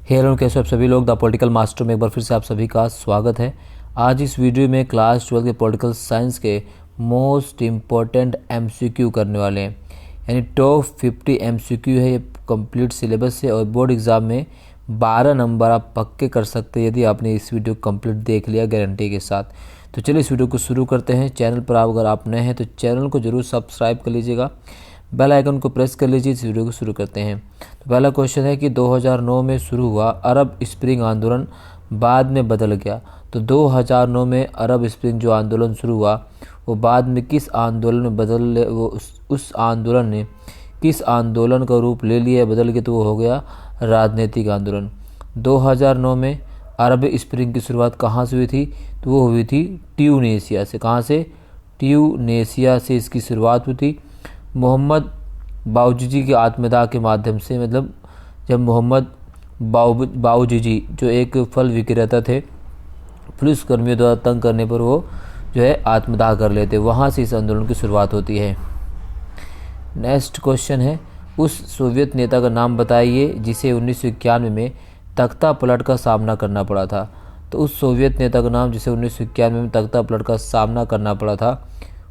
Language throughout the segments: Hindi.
हेलो कैसे आप सभी लोग द पॉलिटिकल मास्टर में एक बार फिर से आप सभी का स्वागत है। आज इस वीडियो में क्लास 12 के पॉलिटिकल साइंस के मोस्ट इम्पॉर्टेंट एमसीक्यू करने वाले हैं, यानी टॉप 50 एमसीक्यू है ये कंप्लीट सिलेबस से, और बोर्ड एग्ज़ाम में 12 नंबर आप पक्के कर सकते हैं यदि आपने इस वीडियो कंप्लीट देख लिया गारंटी के साथ। तो चलिए इस वीडियो को शुरू करते हैं। चैनल पर अगर आप नए हैं तो चैनल को जरूर सब्सक्राइब कर लीजिएगा, बेल आइकन को प्रेस कर लीजिए। इस वीडियो को शुरू करते हैं। तो पहला क्वेश्चन है कि 2009 में शुरू हुआ अरब स्प्रिंग आंदोलन बाद में बदल गया। तो 2009 में अरब स्प्रिंग जो आंदोलन शुरू हुआ वो बाद में किस आंदोलन में बदल उस आंदोलन ने किस आंदोलन का रूप ले लिया बदल के, तो वो हो गया राजनीतिक आंदोलन। 2009 में अरब स्प्रिंग की शुरुआत कहाँ से हुई थी, तो वो हुई थी ट्यूनीशिया से। कहाँ से? ट्यूनीशिया से इसकी शुरुआत हुई थी। मोहम्मद बाऊजी के आत्मदाह के माध्यम से, मतलब जब मोहम्मद बाऊजी जो एक फल विक्रेता थे, पुलिस कर्मियों द्वारा तंग करने पर वो जो है आत्मदाह कर लेते, वहाँ से इस आंदोलन की शुरुआत होती है। नेक्स्ट क्वेश्चन है, उस सोवियत नेता का नाम बताइए जिसे 1991 में तख्ता पलट का सामना करना पड़ा था। तो उस सोवियत नेता का नाम जिसे 1991 में तख्ता पलट का सामना करना पड़ा था,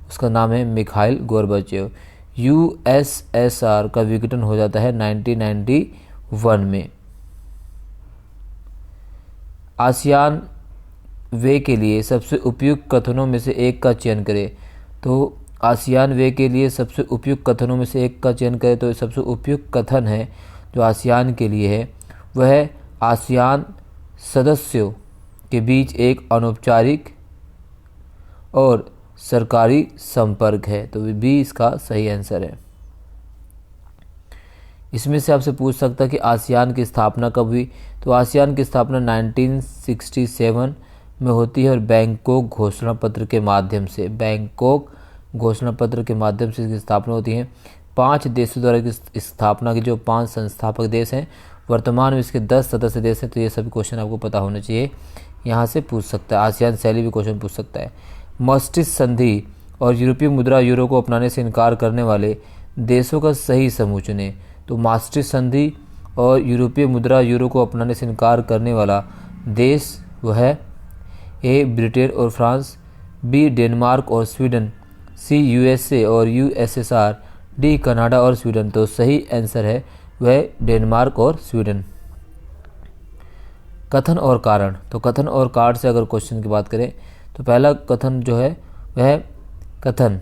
उसका नाम है मिखाइल गोर्बाचेव। यूएसएसआर का विघटन हो जाता है 1991 में। आसियान वे के लिए सबसे उपयुक्त कथनों में से एक का चयन करें। तो आसियान वे के लिए सबसे उपयुक्त कथनों में से एक का चयन करें, तो सबसे उपयुक्त कथन है जो आसियान के लिए है वह है आसियान सदस्यों के बीच एक अनौपचारिक और सरकारी संपर्क है। तो बी इसका सही आंसर है। इसमें से आपसे पूछ सकता है कि आसियान की स्थापना कब हुई। तो आसियान की स्थापना 1967 में होती है और बैंकॉक घोषणा पत्र के माध्यम से, बैंकॉक घोषणा पत्र के माध्यम से इसकी स्थापना होती है। 5 देशों द्वारा की स्थापना की, जो 5 संस्थापक देश हैं, वर्तमान में इसके 10 सदस्य देश हैं। तो ये सभी क्वेश्चन आपको पता होना चाहिए, यहाँ से पूछ सकता है। आसियान शैली भी क्वेश्चन पूछ सकता है। मास्ट्रिक्ट संधि और यूरोपीय मुद्रा यूरो को अपनाने से इनकार करने वाले देशों का सही समूह चुनें। तो मास्ट्रिक्ट संधि और यूरोपीय मुद्रा यूरो को अपनाने से इनकार करने वाला देश वह है ए ब्रिटेन और फ्रांस, बी डेनमार्क और स्वीडन, सी यूएसए और यूएसएसआर, डी कनाडा और स्वीडन। तो सही आंसर है वह डेनमार्क और स्वीडन। कथन और कारण। तो कथन और कारण से अगर क्वेश्चन की बात करें तो पहला कथन जो है वह कथन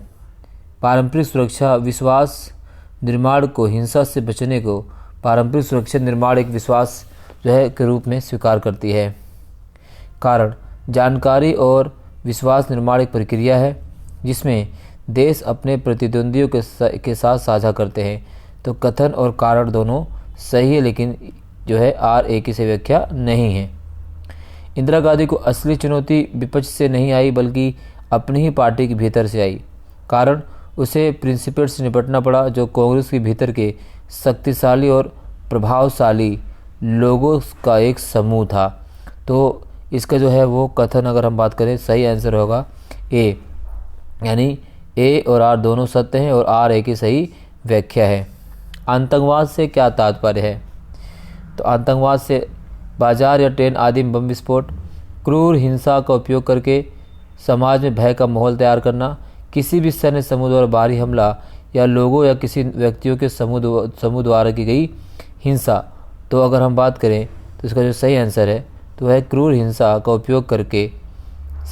पारंपरिक सुरक्षा विश्वास निर्माण को हिंसा से बचने को पारंपरिक सुरक्षा निर्माण एक विश्वास जो है के रूप में स्वीकार करती है। कारण जानकारी और विश्वास निर्माण एक प्रक्रिया है जिसमें देश अपने प्रतिद्वंदियों के साथ साझा करते हैं। तो कथन और कारण दोनों सही है, लेकिन जो है आर एक ही से व्याख्या नहीं है। इंदिरा गांधी को असली चुनौती विपक्ष से नहीं आई बल्कि अपनी ही पार्टी के भीतर से आई। कारण उसे प्रिंसिपल से निपटना पड़ा जो कांग्रेस के भीतर के शक्तिशाली और प्रभावशाली लोगों का एक समूह था। तो इसका जो है वो कथन अगर हम बात करें सही आंसर होगा ए, यानी ए और आर दोनों सत्य हैं और आर एक ही सही व्याख्या है। आतंकवाद से क्या तात्पर्य है? तो आतंकवाद से बाजार या ट्रेन आदि बम विस्फोट, क्रूर हिंसा का उपयोग करके समाज में भय का माहौल तैयार करना, किसी भी सैन्य समूह द्वारा बाहरी हमला या लोगों या किसी व्यक्तियों के समूह द्वारा की गई हिंसा। तो अगर हम बात करें तो इसका जो सही आंसर है तो वह क्रूर हिंसा का उपयोग करके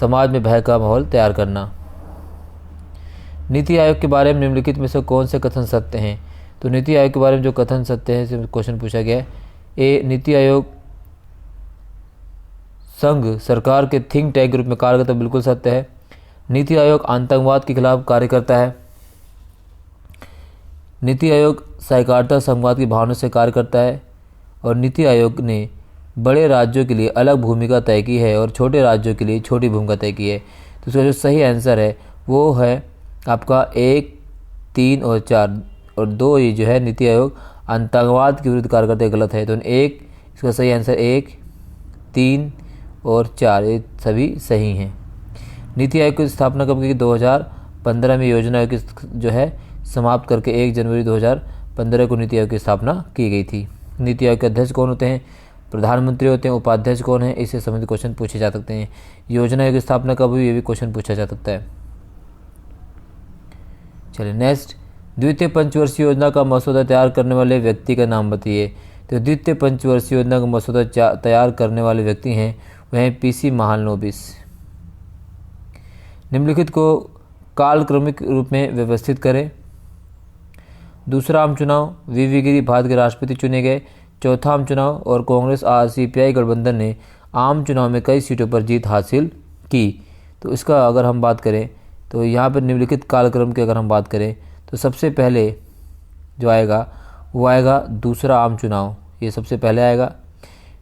समाज में भय का माहौल तैयार करना। नीति आयोग के बारे में निम्नलिखित में से कौन से कथन सत्य हैं? तो नीति आयोग के बारे में जो कथन सत्य है इसमें क्वेश्चन पूछा गया है। ए, नीति आयोग संघ सरकार के थिंक टैंक के रूप में कार्य करता है, बिल्कुल सत्य है। नीति आयोग आतंकवाद के खिलाफ कार्य करता है। नीति आयोग सहकारिता संवाद की भावना से कार्य करता है। और नीति आयोग ने बड़े राज्यों के लिए अलग भूमिका तय की है और छोटे राज्यों के लिए छोटी भूमिका तय की है। तो इसका जो सही आंसर है वो है आपका 1, 3 और 4 और 2। ये जो है नीति आयोग आतंकवाद के विरुद्ध कार्य करते गलत है। तो 1 इसका सही आंसर 1, 3 और 4 ये सभी सही हैं। नीति आयोग की स्थापना कब की? 2015 में योजना आयोग की जो है समाप्त करके 1 जनवरी 2015 को नीति आयोग की स्थापना की गई थी। नीति आयोग के अध्यक्ष कौन होते हैं? प्रधानमंत्री होते हैं, उपाध्यक्ष कौन है, इससे संबंधित क्वेश्चन पूछे जा सकते हैं। योजना की स्थापना कब हुई, ये भी क्वेश्चन पूछा जा सकता है। चलिए नेक्स्ट, द्वितीय पंचवर्षीय योजना का मसौदा तैयार करने वाले व्यक्ति का नाम बताइए। तो द्वितीय पंचवर्षीय योजना का मसौदा तैयार करने वाले व्यक्ति हैं वह हैं पीसी महालनोबिस। निम्नलिखित को कालक्रमिक रूप में व्यवस्थित करें। दूसरा आम चुनाव, वीवी गिरी भारत के राष्ट्रपति चुने गए। चौथा आम चुनाव, और कांग्रेस आर-सीपीआई गठबंधन ने आम चुनाव में कई सीटों पर जीत हासिल की। तो इसका अगर हम बात करें तो यहाँ पर निम्नलिखित कालक्रम की अगर हम बात करें तो सबसे पहले जो आएगा वो आएगा दूसरा आम चुनाव, ये सबसे पहले आएगा।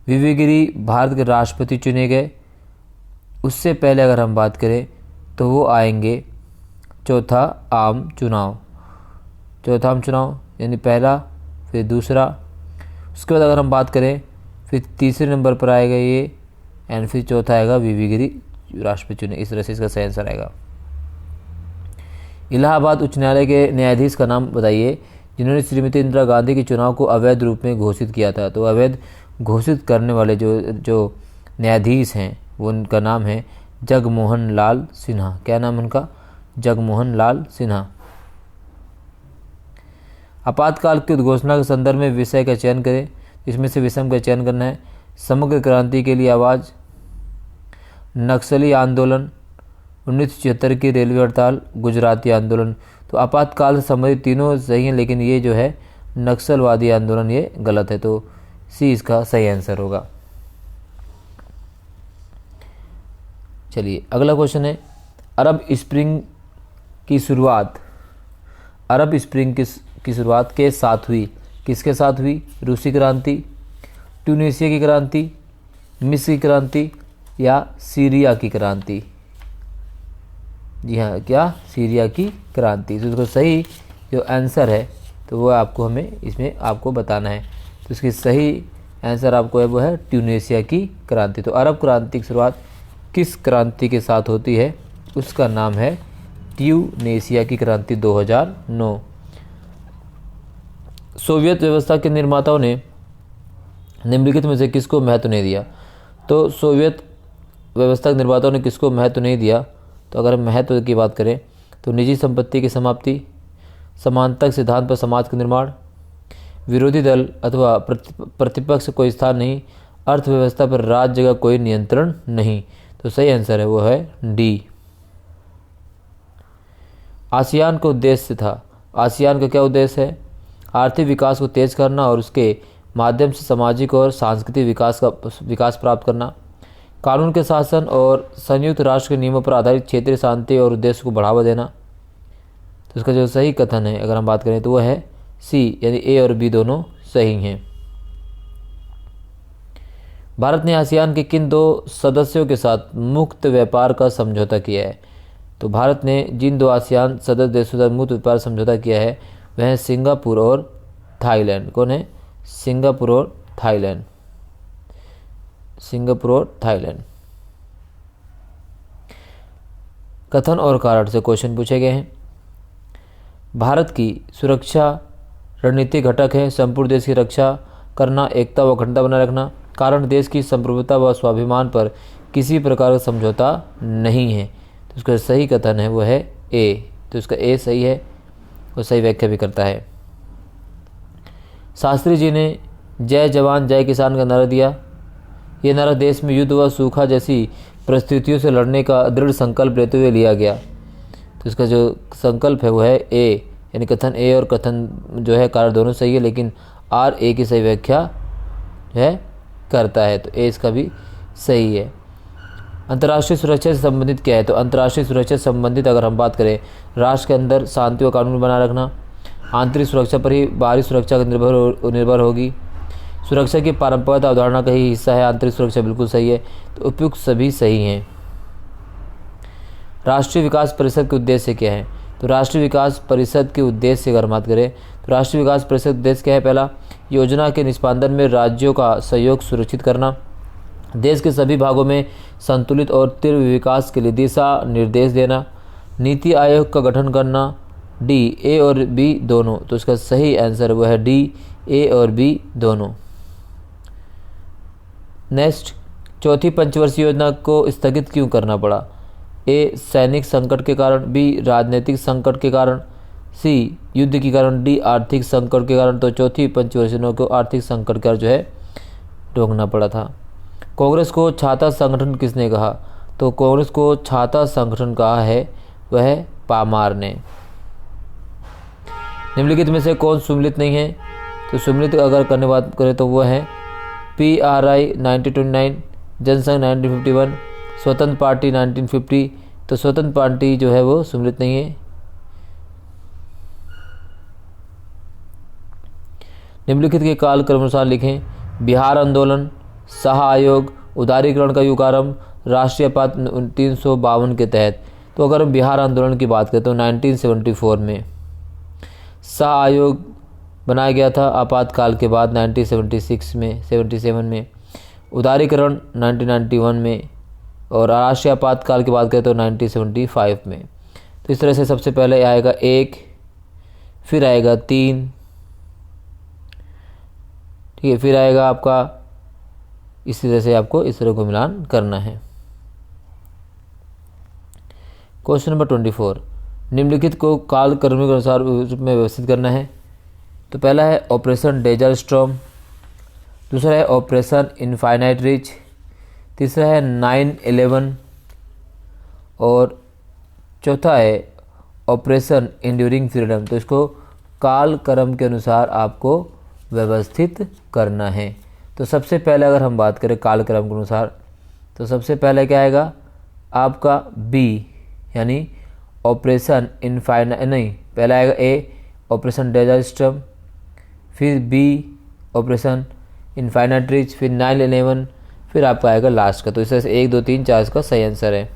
वीवी गिरी भारत के राष्ट्रपति चुने गए, उससे पहले अगर हम बात करें तो वो आएंगे चौथा आम चुनाव। चौथा आम चुनाव यानी पहला, फिर दूसरा, उसके बाद अगर हम बात करें फिर तीसरे नंबर पर आएगा ये, एंड फिर चौथा आएगा वीवी गिरी राष्ट्रपति चुने। इस तरह से इसका सही आंसर आएगा। इलाहाबाद उच्च न्यायालय के न्यायाधीश का नाम बताइए जिन्होंने श्रीमती इंदिरा गांधी के चुनाव को अवैध रूप में घोषित किया था। तो अवैध घोषित करने वाले जो न्यायाधीश हैं वो उनका नाम है जगमोहन लाल सिन्हा। क्या नाम है उनका? जगमोहन लाल सिन्हा। आपातकाल की उद्घोषणा के संदर्भ में विषय का चयन करें। इसमें से विषम का चयन करना है। समग्र क्रांति के लिए आवाज़, नक्सली आंदोलन, 1976 की रेलवे हड़ताल, गुजराती आंदोलन। तो आपातकाल से संबंधित तीनों सही हैं, लेकिन ये जो है नक्सलवादी आंदोलन ये गलत है। तो सी इसका सही आंसर होगा। चलिए अगला क्वेश्चन है, अरब स्प्रिंग की शुरुआत की शुरुआत के साथ हुई। किसके साथ हुई? रूसी क्रांति, ट्यूनीशिया की क्रांति, मिस्र की क्रांति या सीरिया की क्रांति? जी हाँ, क्या? सीरिया की क्रांति। तो इसका सही जो आंसर है तो वो आपको हमें इसमें आपको बताना है। तो इसकी सही आंसर आपको है वो है ट्यूनीशिया की क्रांति। तो अरब क्रांति की शुरुआत किस क्रांति के साथ होती है? उसका नाम है ट्यूनीशिया की क्रांति 2009। सोवियत व्यवस्था के निर्माताओं ने निम्नलिखित में से किसको महत्व नहीं दिया? तो सोवियत व्यवस्था के निर्माताओं ने किसको महत्व नहीं दिया? तो अगर हम महत्व की बात करें तो निजी संपत्ति की समाप्ति, समानता सिद्धांत पर समाज का निर्माण, विरोधी दल अथवा प्रतिपक्ष कोई स्थान नहीं, अर्थव्यवस्था पर राज्य का कोई नियंत्रण नहीं। तो सही आंसर है वो है डी। आसियान का उद्देश्य था। आसियान का क्या उद्देश्य है? आर्थिक विकास को तेज करना और उसके माध्यम से सामाजिक और सांस्कृतिक विकास प्राप्त करना, कानून के शासन और संयुक्त राष्ट्र के नियमों पर आधारित क्षेत्रीय शांति और उद्देश्य को बढ़ावा देना। तो इसका जो सही कथन है अगर हम बात करें तो वह है सी, यानी ए और बी दोनों सही हैं। भारत ने आसियान के किन दो सदस्यों के साथ मुक्त व्यापार का समझौता किया है? तो भारत ने जिन दो आसियान सदस्य देशों के साथ मुक्त व्यापार समझौता किया है वह है सिंगापुर और थाईलैंड। कौन है? सिंगापुर और थाईलैंड। सिंगापुर और थाईलैंड। कथन और कारण से क्वेश्चन पूछे गए हैं। भारत की सुरक्षा रणनीतिक घटक है संपूर्ण देश की रक्षा करना, एकता व अखंडता बनाए रखना। कारण देश की संप्रभुता व स्वाभिमान पर किसी प्रकार का समझौता नहीं है। तो इसका सही कथन है वो है ए। तो इसका ए सही है और सही व्याख्या भी करता है। शास्त्री जी ने जय जवान जय किसान का नारा दिया। ये नारा देश में युद्ध व सूखा जैसी परिस्थितियों से लड़ने का दृढ़ संकल्प लेते हुए लिया गया। तो इसका जो संकल्प है वो है ए, यानी कथन ए और कथन जो है कारण दोनों सही है, लेकिन आर ए की सही व्याख्या जो है करता है। तो ए इसका भी सही है। अंतर्राष्ट्रीय सुरक्षा से संबंधित क्या है? तो अंतर्राष्ट्रीय सुरक्षा से संबंधित अगर हम बात करें, राष्ट्र के अंदर शांति व कानून बनाए रखना, आंतरिक सुरक्षा पर ही बाहरी सुरक्षा का निर्भर होगी, सुरक्षा की पारंपरिक अवधारणा का ही हिस्सा है आंतरिक सुरक्षा, बिल्कुल सही है। तो उपयुक्त सभी सही हैं। राष्ट्रीय विकास परिषद के उद्देश्य क्या है? तो राष्ट्रीय विकास परिषद के उद्देश्य अगर बात करें तो राष्ट्रीय विकास परिषद उद्देश्य क्या है? पहला, योजना के निष्पादन में राज्यों का सहयोग सुरक्षित करना, देश के सभी भागों में संतुलित और तीव्र विकास के लिए दिशा निर्देश देना, नीति आयोग का गठन करना। डी, ए और बी दोनों। तो इसका सही आंसर वो है डी, ए और बी दोनों। नेक्स्ट, चौथी पंचवर्षीय योजना को स्थगित क्यों करना पड़ा? ए सैनिक संकट के कारण, बी राजनीतिक संकट के कारण, सी युद्ध के कारण, डी आर्थिक संकट के कारण। तो चौथी पंचवर्षीय योजना को आर्थिक संकट के कारण जो है रोकना पड़ा था। कांग्रेस को छाता संगठन किसने कहा? तो कांग्रेस को छाता संगठन कहा है वह पामार ने। निम्नलिखित में से कौन सुमेलित नहीं है? तो सुमेलित अगर करने बात करें तो वह है PRI 1929, जनसंघ 1951, स्वतंत्र पार्टी 1950। तो स्वतंत्र पार्टी जो है वो सुमेलित नहीं है। निम्नलिखित के कालक्रम अनुसार लिखें। बिहार आंदोलन, शाह आयोग, उदारीकरण का युग आरंभ, राष्ट्रीय आपात 352 के तहत। तो अगर हम बिहार आंदोलन की बात करें तो 1974 में शाह आयोग बनाया गया था आपातकाल के बाद 1976 में 77 में, उदारीकरण 1991 में, और राष्ट्रीय आपातकाल की बात करें तो 1975 में। तो इस तरह से सबसे पहले आएगा 1, फिर आएगा 3, ठीक है, फिर आएगा आपका, इसी तरह से आपको इस तरह को मिलान करना है। क्वेश्चन नंबर 24, निम्नलिखित को कालक्रम के अनुसार रूप में व्यवस्थित करना है। तो पहला है ऑपरेशन डेजर्ट स्टॉर्म, दूसरा है ऑपरेशन इनफाइनाइट रिच, तीसरा है 9/11 और चौथा है ऑपरेशन इंड्यूरिंग फ्रीडम। तो इसको कालक्रम के अनुसार आपको व्यवस्थित करना है। तो सबसे पहले अगर हम बात करें कालक्रम के अनुसार, तो सबसे पहले क्या आएगा आपका बी, यानी ऑपरेशन पहला आएगा ए ऑपरेशन डेजर्ट स्टॉर्म, फिर बी ऑपरेशन इनफाइनाइट रिच, फिर 9/11, फिर आपका आएगा लास्ट का। तो इस तरह से 1, 2, 3, 4 इसका सही आंसर है।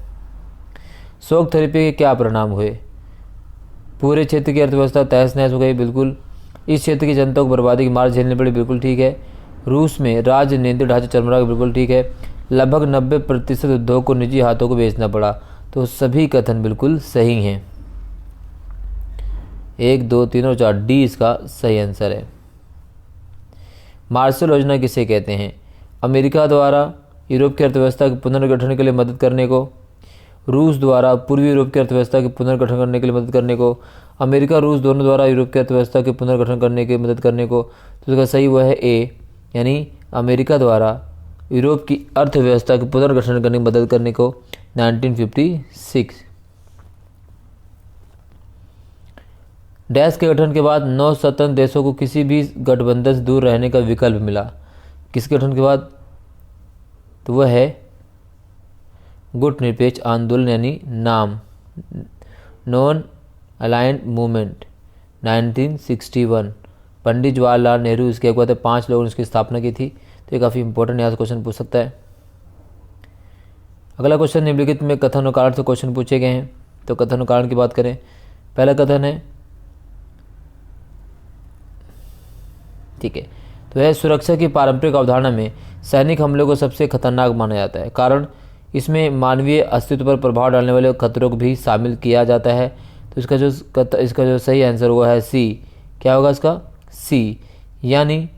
शॉक थेरेपी के क्या परिणाम हुए? पूरे क्षेत्र की अर्थव्यवस्था तहस नहस हो गई, बिल्कुल। इस क्षेत्र की जनता को बर्बादी की मार झेलनी पड़ी, बिल्कुल ठीक है। रूस में राज्य नियंत्रित ढांचा चरमरा, बिल्कुल ठीक है। लगभग 90% उद्योग को निजी हाथों को बेचना पड़ा। तो सभी कथन बिल्कुल सही हैं। 1, 2, 3 और 4 डी इसका सही आंसर है। मार्शल योजना किसे कहते हैं? अमेरिका द्वारा यूरोप की अर्थव्यवस्था के पुनर्गठन के लिए मदद करने को, रूस द्वारा पूर्वी यूरोप की अर्थव्यवस्था के पुनर्गठन करने के लिए मदद करने को, अमेरिका रूस दोनों द्वारा यूरोप की अर्थव्यवस्था के पुनर्गठन करने की मदद करने को। तो इसका सही हुआ है ए, यानी अमेरिका द्वारा यूरोप की अर्थव्यवस्था के पुनर्गठन करने की मदद करने को 1956। डैश के गठन के बाद 9 स्वतंत्र देशों को किसी भी गठबंधन से दूर रहने का विकल्प मिला। किस गठन के बाद? तो वह है गुट निरपेक्ष आंदोलन, यानी नाम non aligned movement 1961। Pandit Jawaharlal Nehru इसके एक बात है, 5 लोगों ने इसकी स्थापना की थी। तो ये काफ़ी इंपॉर्टेंट यहाँ से क्वेश्चन पूछ सकता है। अगला क्वेश्चन निम्नलिखित में कथन और कारण से क्वेश्चन पूछे गए हैं। तो कथन और कारण की बात करें, पहला कथन है, ठीक है, तो यह सुरक्षा की पारंपरिक अवधारणा में सैनिक हमले को सबसे खतरनाक माना जाता है, कारण इसमें मानवीय अस्तित्व पर प्रभाव डालने वाले खतरों को भी शामिल किया जाता है। तो इसका जो सही आंसर हुआ है सी। क्या होगा इसका? सी, यानी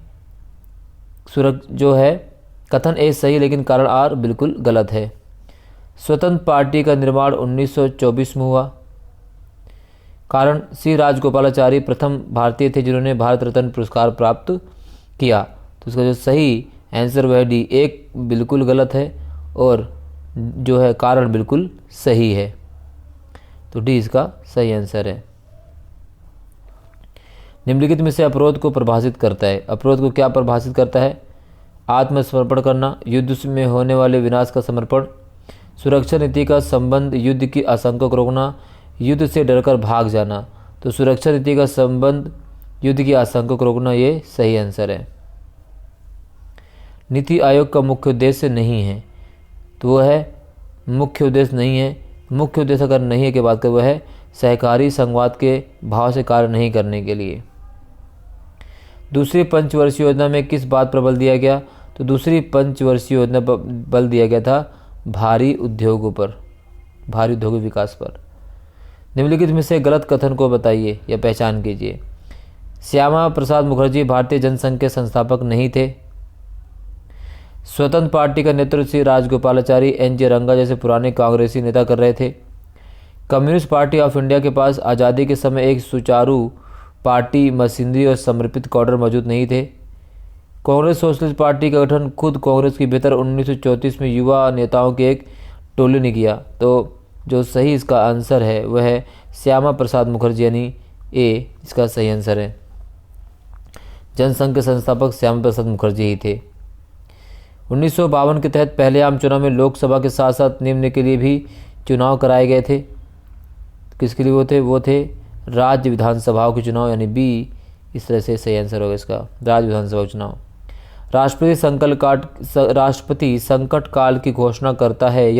जो है कथन ए सही, लेकिन कारण आर बिल्कुल गलत है। स्वतंत्र पार्टी का निर्माण 1924 में हुआ, कारण सी राजगोपालाचारी प्रथम भारतीय थे जिन्होंने भारत रत्न पुरस्कार प्राप्त किया। तो इसका जो सही आंसर वह डी, एक बिल्कुल गलत है और जो है कारण बिल्कुल सही है। तो डी इसका सही आंसर है। निम्नलिखित में से अवरोध को परिभाषित करता है। अवरोध को क्या परिभाषित करता है? आत्मसमर्पण करना, युद्ध में होने वाले विनाश का समर्पण, सुरक्षा नीति का संबंध युद्ध की आशंका को रोकना, युद्ध से डरकर भाग जाना। तो सुरक्षा नीति का संबंध युद्ध की आशंका को रोकना, ये सही आंसर है। नीति आयोग का मुख्य उद्देश्य नहीं है, तो वह है मुख्य उद्देश्य नहीं है। मुख्य उद्देश्य अगर नहीं है की बात करें, वह है सहकारी संघवाद के भाव से कार्य नहीं करने के लिए। दूसरी पंचवर्षीय योजना में किस बात पर बल दिया गया? तो दूसरी पंचवर्षीय योजना पर बल दिया गया था भारी उद्योगों पर, भारी उद्योगों विकास पर। निम्नलिखित में से गलत कथन को बताइए या पहचान कीजिए। श्यामा प्रसाद मुखर्जी भारतीय जनसंघ के संस्थापक नहीं थे। स्वतंत्र पार्टी का नेतृत्व श्री राजगोपालाचारी, एन.जी. रंगा जैसे पुराने कांग्रेसी नेता कर रहे थे। कम्युनिस्ट पार्टी ऑफ इंडिया के पास आज़ादी के समय एक सुचारू पार्टी मशीनरी और समर्पित कैडर मौजूद नहीं थे। कांग्रेस सोशलिस्ट पार्टी का गठन खुद कांग्रेस के भीतर 1934 में युवा नेताओं के एक टोली ने किया। तो जो सही इसका आंसर है वह है श्यामा प्रसाद मुखर्जी, यानी ए इसका सही आंसर है। जनसंघ के संस्थापक श्यामा प्रसाद मुखर्जी ही थे। 1952 के तहत पहले आम चुनाव में लोकसभा के साथ साथ निम्न के लिए भी चुनाव कराए गए थे। किसके लिए वो थे राज्य विधानसभाओं के चुनाव, यानी बी इस तरह से सही आंसर होगा इसका, राज्य विधानसभा चुनाव। राष्ट्रपति संकट काल की घोषणा करता है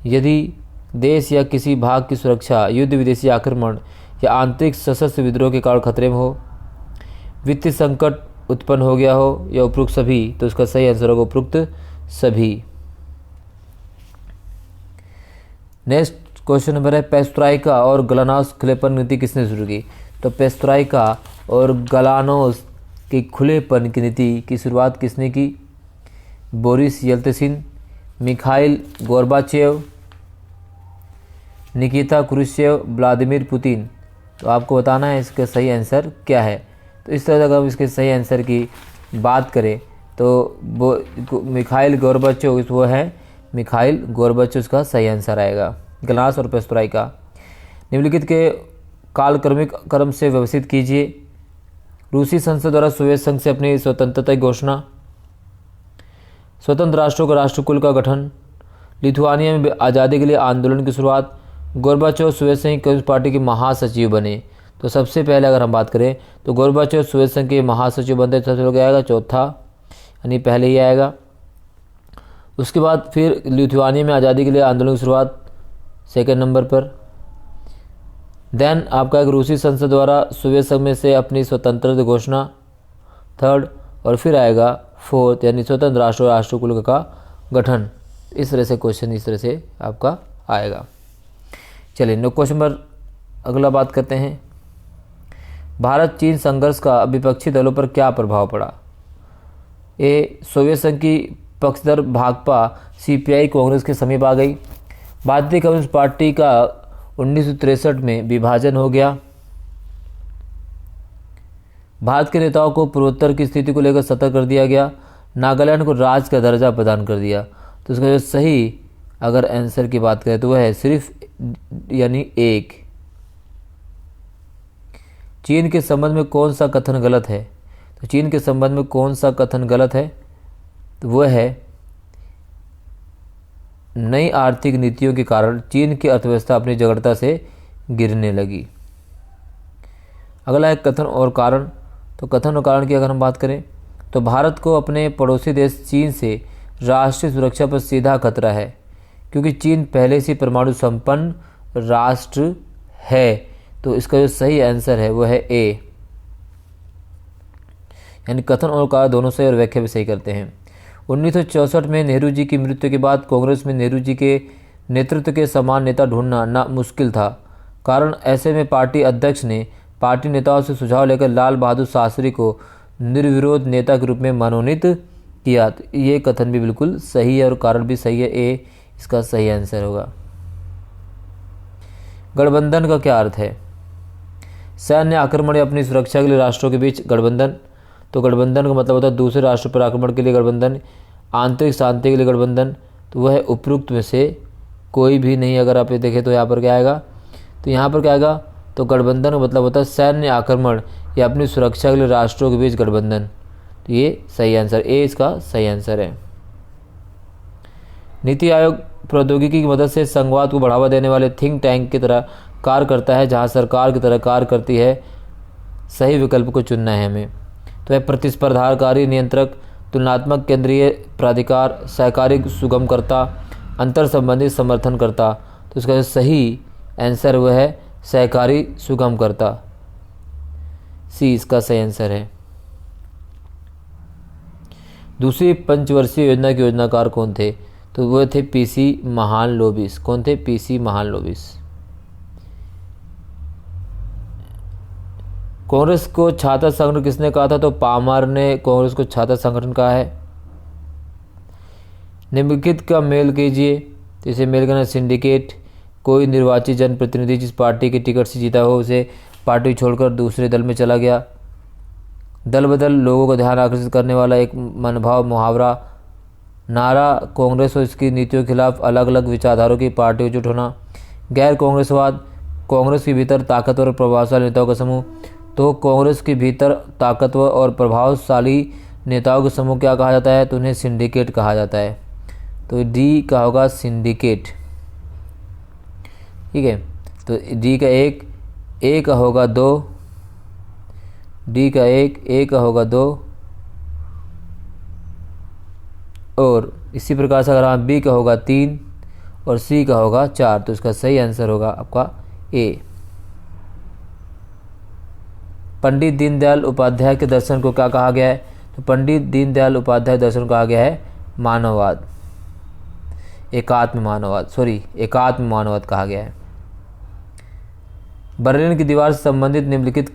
यदि देश या किसी भाग की सुरक्षा युद्ध, विदेशी आक्रमण या आंतरिक सशस्त्र विद्रोह के कारण खतरे में हो, वित्तीय संकट उत्पन्न हो गया हो या उपरोक्त सभी, तो इसका सही आंसर होगा उपरोक्त सभी। नेक्स्ट क्वेश्चन नंबर है पेस्ट्राइका और गलानोस खुलेपन नीति किसने शुरू की? तो पेस्ट्राइका और गलानोस की खुलेपन की नीति की शुरुआत किसने की? Boris Yeltsin, Mikhail Gorbachev, Nikita Khrushchev, Vladimir Putin. तो आपको बताना है इसका सही आंसर क्या है। तो इस तरह से अगर हम इसके सही आंसर की बात करें तो वो मिखाइल गोर्बाचेव, वो है मिखाइल गोर्बाचेव, इसका सही आंसर आएगा। गलानोस और पेस्ट्राइका निम्नलिखित के कालक्रमिक क्रम से व्यवस्थित कीजिए। रूसी संसद द्वारा सोवियत संघ से अपनी स्वतंत्रता की घोषणा, स्वतंत्र राष्ट्रों का राष्ट्रकुल का गठन, लिथुआनिया में आज़ादी के लिए आंदोलन की शुरुआत, गोर्बाचेव सोवियत संघ कम्युनिस्ट पार्टी के महासचिव बने। तो सबसे पहले अगर हम बात करें तो गोर्बाचेव सोवियत संघ के महासचिव बनते, सबसे लोग आएगा चौथा, यानी पहले ही आएगा। उसके बाद फिर लिथुआनिया में आज़ादी के लिए आंदोलन की शुरुआत सेकंड नंबर पर। देन आपका एक रूसी संसद द्वारा सोवियत संघ में से अपनी स्वतंत्रता घोषणा थर्ड, और फिर आएगा फोर्थ, यानी स्वतंत्र राष्ट्र और राष्ट्रकुल का गठन। इस तरह से क्वेश्चन इस तरह से आपका आएगा। चलिए नो क्वेश्चन पर अगला बात करते हैं। भारत चीन संघर्ष का विपक्षी दलों पर क्या प्रभाव पड़ा? ए सोवियत संघ की पक्षधर भाकपा सीपीआई कांग्रेस के समीप आ गई। भारतीय कम्युनिस्ट पार्टी का 1963 में विभाजन हो गया। भारत के नेताओं को पूर्वोत्तर की स्थिति को लेकर सतर्क कर दिया गया। नागालैंड को राज्य का दर्जा प्रदान कर दिया। तो इसका जो सही अगर आंसर की बात करें तो वह है सिर्फ यानी एक। चीन के संबंध में कौन सा कथन गलत है? तो चीन के संबंध में कौन सा कथन गलत है? तो वह है नई आर्थिक नीतियों के कारण चीन की अर्थव्यवस्था अपनी जड़ता से गिरने लगी। अगला है कथन और कारण। तो कथन और कारण की अगर हम बात करें तो भारत को अपने पड़ोसी देश चीन से राष्ट्रीय सुरक्षा पर सीधा खतरा है, क्योंकि चीन पहले से परमाणु संपन्न राष्ट्र है। तो इसका जो सही आंसर है वह है ए, यानी कथन और कारण दोनों सही और व्याख्या भी सही करते हैं। 1964 में नेहरू जी की मृत्यु के बाद कांग्रेस में नेहरू जी के नेतृत्व के समान नेता ढूंढना ना मुश्किल था। कारण ऐसे में पार्टी अध्यक्ष ने पार्टी नेताओं से सुझाव लेकर लाल बहादुर शास्त्री को निर्विरोध नेता के रूप में मनोनीत किया। तो ये कथन भी बिल्कुल सही है और कारण भी सही है, ए इसका सही आंसर होगा। गठबंधन का क्या अर्थ है? सैन्य आक्रमण या अपनी सुरक्षा के लिए राष्ट्रों के बीच गठबंधन। तो गठबंधन का मतलब होता है दूसरे राष्ट्र पर आक्रमण के लिए गठबंधन, आंतरिक शांति के लिए गठबंधन। तो वह उपरोक्त में से कोई भी नहीं। अगर आप ये देखें तो यहाँ पर क्या आएगा? तो यहाँ पर क्या आएगा? तो गठबंधन का मतलब होता है सैन्य आक्रमण या अपनी सुरक्षा के लिए राष्ट्रों के बीच गठबंधन। तो ये सही आंसर, ए इसका सही आंसर है। नीति आयोग प्रौद्योगिकी की मदद से संघवाद को बढ़ावा देने वाले थिंक टैंक की तरह कार्य करता है, जहां सरकार की तरह कार्य करती है। सही विकल्प को चुनना है हमें। तो यह प्रतिस्पर्धाकारी नियंत्रक, तुलनात्मक केंद्रीय प्राधिकार, सहकारी सुगमकर्ता, अंतर संबंधी समर्थन करता। तो इसका जो सही आंसर वह है सहकारी सुगमकर्ता, सी इसका सही आंसर है। दूसरी पंचवर्षीय योजना के योजनाकार कौन थे? तो वो थे पीसी महालनोबिस। कौन थे? पीसी महालनोबिस। कांग्रेस को छात्र संगठन किसने कहा था? तो पामर ने कांग्रेस को छात्र संगठन कहा है। निम्नलिखित का मेल कीजिए। तो इसे मेल करना सिंडिकेट। कोई निर्वाचित जनप्रतिनिधि जिस पार्टी की टिकट से जीता हो उसे पार्टी छोड़कर दूसरे दल में चला गया। दल बदल लोगों का ध्यान आकर्षित करने वाला एक मनभाव मुहावरा। नारा कांग्रेस और इसकी नीतियों के खिलाफ अलग अलग विचारधाराओं की पार्टियों जुट होना। गैर कांग्रेसवाद, कांग्रेस के भीतर ताकतवर और प्रभावशाली नेताओं का समूह। तो कांग्रेस के भीतर ताकतवर और प्रभावशाली नेताओं का समूह क्या कहा जाता है? तो उन्हें सिंडिकेट कहा जाता है। तो डी का होगा सिंडिकेट। ठीक है, तो डी का एक, ए का होगा 2, डी का 1, ए का होगा 2, और इसी प्रकार से अगर हम बी का होगा 3 और सी का होगा 4, तो इसका सही आंसर होगा आपका ए। पंडित दीनदयाल उपाध्याय के दर्शन को क्या कहा गया है? तो पंडित दीनदयाल उपाध्याय दर्शन कहा गया है मानववाद, एकात्म मानववाद कहा गया है। बर्लिन की दीवार से संबंधित निम्नलिखित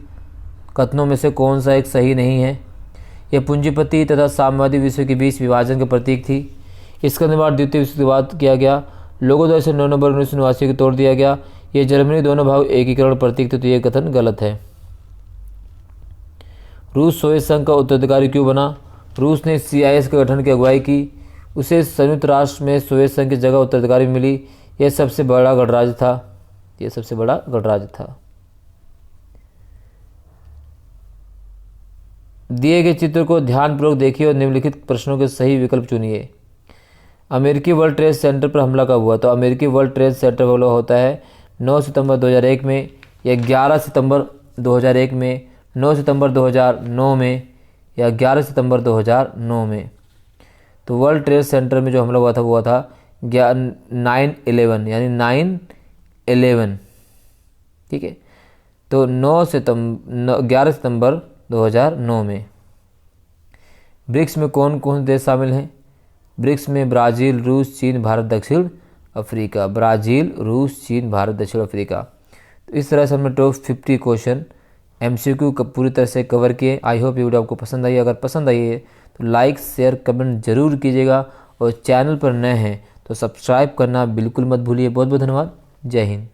कथनों में से कौन सा एक सही नहीं है? यह पूंजीपति तथा साम्यवादी विश्व के बीच विभाजन का प्रतीक थी। इसका निर्माण द्वितीय विश्व के बाद किया गया। लोगों द्वारा इसे 9 नवंबर 1989 को तोड़ दिया गया। यह जर्मनी दोनों भाग एकीकरण प्रतीक थे। तो यह कथन गलत है। रूस सोवियत संघ का उत्तराधिकारी क्यों बना? रूस ने CIS के गठन की अगुवाई की। उसे संयुक्त राष्ट्र में सोवियत संघ की जगह उत्तराधिकारी मिली। यह सबसे बड़ा गणराज्य था। दिए गए चित्र को ध्यानपूर्वक देखिए और निम्नलिखित प्रश्नों के सही विकल्प चुनिए। अमेरिकी वर्ल्ड ट्रेड सेंटर पर हमला कब हुआ? तो अमेरिकी वर्ल्ड ट्रेड सेंटर पर हमला होता है 9 सितंबर 2001 में, या 11 सितंबर 2001 में, 9 सितंबर 2009 में, या 11 सितंबर 2009 में। तो वर्ल्ड ट्रेड सेंटर में जो हमला हुआ था वो हुआ था 9/11, यानी 9/11। ठीक है, तो 11 सितंबर 2009 में। ब्रिक्स में कौन कौन देश शामिल हैं? ब्रिक्स में ब्राज़ील, रूस, चीन, भारत, दक्षिण अफ्रीका। ब्राज़ील, रूस, चीन, भारत, दक्षिण अफ्रीका। तो इस तरह से हमने टॉप 50 क्वेश्चन MCQ पूरी तरह से कवर किए। आई होप ये वीडियो आपको पसंद आई। अगर पसंद आई है तो लाइक, शेयर, कमेंट जरूर कीजिएगा, और चैनल पर नए हैं तो सब्सक्राइब करना बिल्कुल मत भूलिए। बहुत बहुत धन्यवाद। जय हिंद।